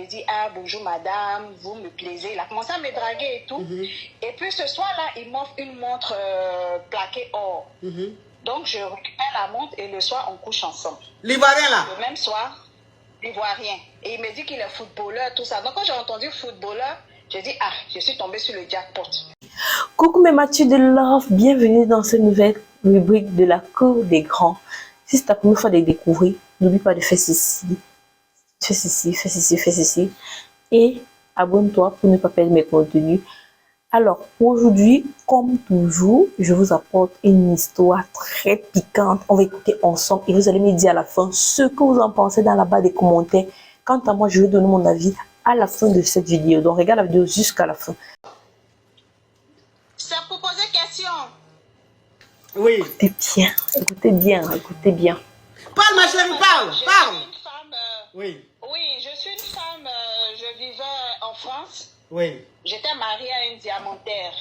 dit, ah, bonjour madame, vous me plaisez. Il a commencé à me draguer et tout. Et puis ce soir-là, il m'offre une montre plaquée or. Donc je récupère la montre et le soir, on couche ensemble. L'Ivoirien là? Le même soir, l'Ivoirien. Et il me dit qu'il est footballeur, tout ça. Donc quand j'ai entendu footballeur, j'ai dit, ah, je suis tombée sur le jackpot. Coucou mes Mathieu de Love, bienvenue dans cette nouvelle rubrique de la cour des grands. Si c'est ta première fois de découvrir, n'oublie pas de faire ceci, fais ceci, fais ceci, fais ceci. Et abonne-toi pour ne pas perdre mes contenus. Alors aujourd'hui, comme toujours, je vous apporte une histoire très piquante. On va écouter ensemble et vous allez me dire à la fin ce que vous en pensez dans la barre des commentaires. Quant à moi, je vais donner mon avis à la fin de cette vidéo. Donc regarde la vidéo jusqu'à la fin. C'est pour poser question. Oui. Écoutez bien, écoutez bien, écoutez bien. Parle ma chérie, parle, parle. Je suis une femme, Oui. oui, je suis une femme, je vivais en France. Oui. J'étais mariée à une diamantaire.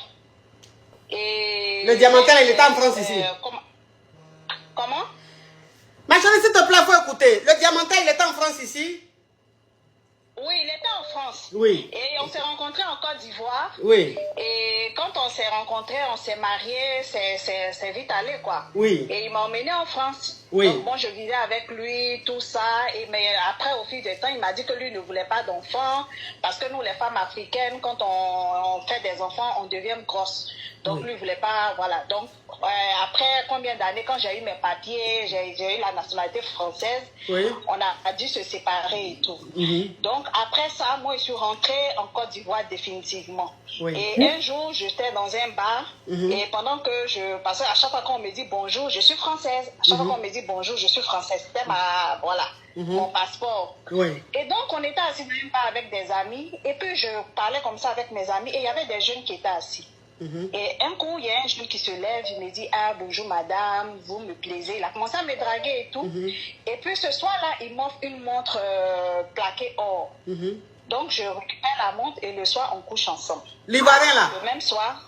Et Le diamantaire, il était en France ici. Comment? Ma chérie, s'il te plaît, faut écouter. Le diamantaire, il était en France ici? Oui, il était en France. Oui. Et on s'est rencontrés en Côte d'Ivoire. Oui. Et quand on s'est rencontrés, on s'est mariés, c'est vite allé, quoi. Oui. Et il m'a emmené en France. Oui. Donc, moi, je vivais avec lui, tout ça. Mais après, au fil du temps, il m'a dit que lui ne voulait pas d'enfants. Parce que nous, les femmes africaines, quand on fait des enfants, on devient grosse. Donc, lui ne voulait pas, voilà. Donc, après combien d'années, quand j'ai eu mes papiers, j'ai eu la nationalité française, Oui. on a dû se séparer et tout. Donc, après ça, moi, je suis rentrée en Côte d'Ivoire définitivement. Oui. Et un jour, j'étais dans un bar. Et pendant que parce qu'à chaque fois qu'on me dit bonjour, je suis française. À chaque fois qu'on me dit bonjour, je suis française. C'était mon passeport. Oui. Et donc, on était assis dans un bar avec des amis. Et puis, je parlais comme ça avec mes amis. Et il y avait des jeunes qui étaient assis. Et un coup, il y a un jeune qui se lève, il me dit, ah, bonjour madame, vous me plaisez. Il a commencé à me draguer et tout. Et puis ce soir-là, il m'offre une montre plaquée or. Donc je récupère la montre et le soir, on couche ensemble. L'Ivoirien là? Le même soir,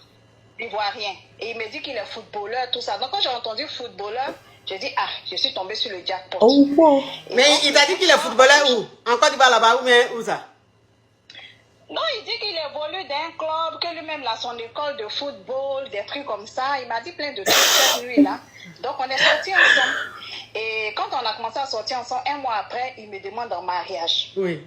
l'Ivoirien. Et il me dit qu'il est footballeur, tout ça. Donc quand j'ai entendu footballeur, j'ai dit, ah, je suis tombée sur le jackpot. Oh, wow. Mais donc, il t'a dit qu'il est footballeur où? En Côte d'Ivoire là-bas où ça? Non, il dit qu'il évolue d'un club, que lui-même a son école de football, des trucs comme ça. Il m'a dit plein de trucs cette nuit-là. Donc, on est sortis ensemble. Et quand on a commencé à sortir ensemble, un mois après, il me demande en mariage. Oui.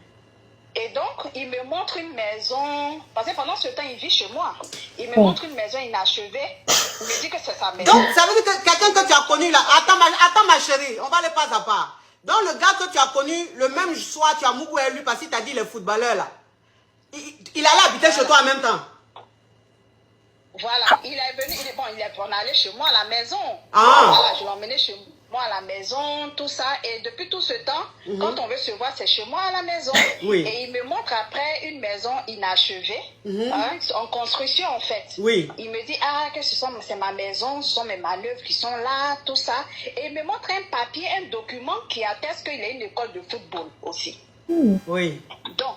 Et donc, il me montre une maison. Parce que pendant ce temps, il vit chez moi. Il me montre une maison inachevée. Il me dit que c'est sa maison. Donc, ça veut dire que quelqu'un que tu as connu là, attends ma chérie, on va aller pas à pas. Donc, le gars que tu as connu, le même soir, tu as mouru lui parce qu'il t'a dit les footballeurs là. Il allait habiter chez toi en même temps. Voilà, il est venu, on est allé chez moi à la maison. Ah. Voilà, je l'ai emmené chez moi à la maison, tout ça. Et depuis tout ce temps, quand on veut se voir, c'est chez moi à la maison. Oui. Et il me montre après une maison inachevée, en construction en fait. Oui. Il me dit, ah, que c'est ma maison, ce sont mes manœuvres qui sont là, tout ça. Et il me montre un papier, un document qui atteste qu'il a une école de football aussi. Oui. Donc,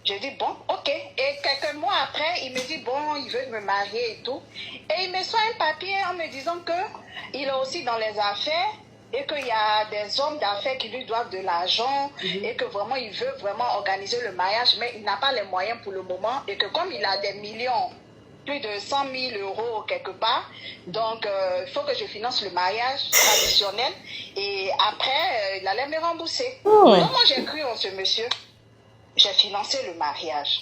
j'ai dit, bon, ok. Et quelques mois après, il me dit, bon, il veut me marier et tout. Et il me sort un papier en me disant qu'il est aussi dans les affaires et qu'il y a des hommes d'affaires qui lui doivent de l'argent et que vraiment, il veut vraiment organiser le mariage, mais il n'a pas les moyens pour le moment et que comme il a des millions, plus de 100 000 euros quelque part, donc il faut que je finance le mariage traditionnel et après, il allait me rembourser. Donc moi, j'ai cru en ce monsieur. J'ai financé le mariage.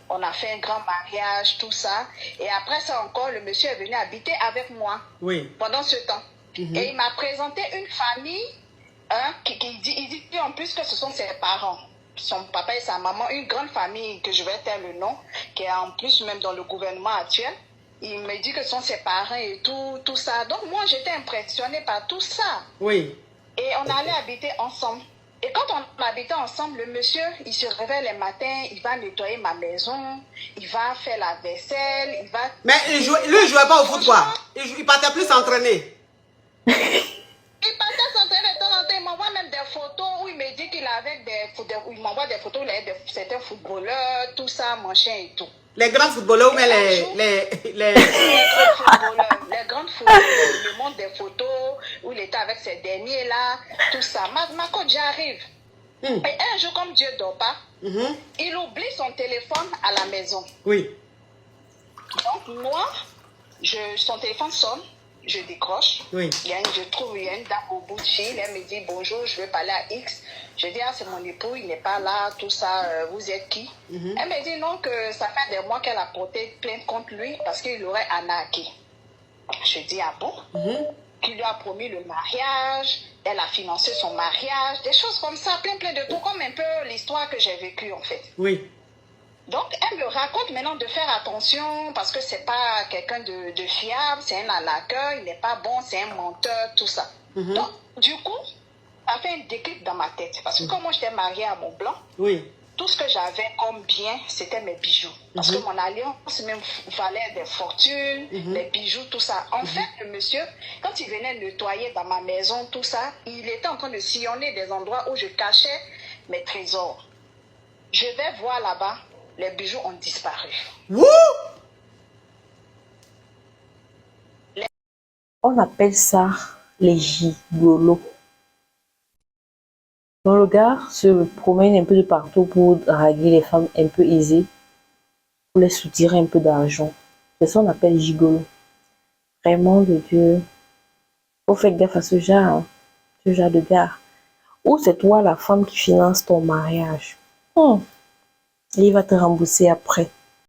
On a fait un grand mariage, tout ça. Et après ça encore, le monsieur est venu habiter avec moi pendant ce temps. Et il m'a présenté une famille il dit en plus que ce sont ses parents. Son papa et sa maman, une grande famille que je vais taire le nom, qui est en plus même dans le gouvernement actuel. Il me dit que ce sont ses parents et tout ça. Donc moi, j'étais impressionnée par tout ça. Oui. Et on allait habiter ensemble. Et quand on habitait ensemble, le monsieur, il se réveille les matins, il va nettoyer ma maison, il va faire la vaisselle, il va... Mais lui, il jouait pas au foot, quoi. Il partait plus s'entraîner. Il partait s'entraîner de temps en temps, il m'envoie même des photos où il me dit qu'il avait il m'envoie des photos où il avait certains footballeurs, tout ça, machin et tout. Les grands footballeurs, mais les grands footballeurs, il me montre des photos où il était avec ces derniers-là, tout ça. Ma côte, j'arrive. Et un jour, comme Dieu ne dort pas, il oublie son téléphone à la maison. Oui. Donc, moi, son téléphone sonne, je décroche. Oui. Je trouve il y a une dame au bout de fil, elle me dit bonjour, je veux parler à X. Je dis, ah, c'est mon époux, il n'est pas là, tout ça, vous êtes qui? Elle me dit non, que ça fait des mois qu'elle a porté plainte contre lui parce qu'il l'aurait arnaqué. Je dis, ah bon? Qu'il lui a promis le mariage, elle a financé son mariage, des choses comme ça, plein de trucs, comme un peu l'histoire que j'ai vécue en fait. Oui. Donc, elle me raconte maintenant de faire attention parce que c'est pas quelqu'un de fiable, c'est un arnaqueur, il n'est pas bon, c'est un menteur, tout ça. Donc, du coup, ça fait un déclic dans ma tête. Parce que comme moi, j'étais mariée à mon blanc, tout ce que j'avais comme bien, c'était mes bijoux. Parce que mon alliance même valait des fortunes, les bijoux, tout ça. En fait, le monsieur, quand il venait nettoyer dans ma maison, tout ça, il était en train de sillonner des endroits où je cachais mes trésors. Je vais voir là-bas, les bijoux ont disparu. Wouh! On appelle ça les gigolos. Donc le gars se promène un peu de partout pour draguer les femmes un peu aisées, pour les soutirer un peu d'argent. C'est ça qu'on appelle gigolo. Vraiment de Dieu. Faut faire gaffe à ce genre de gars. Ou c'est toi la femme qui finance ton mariage. Et il va te rembourser après.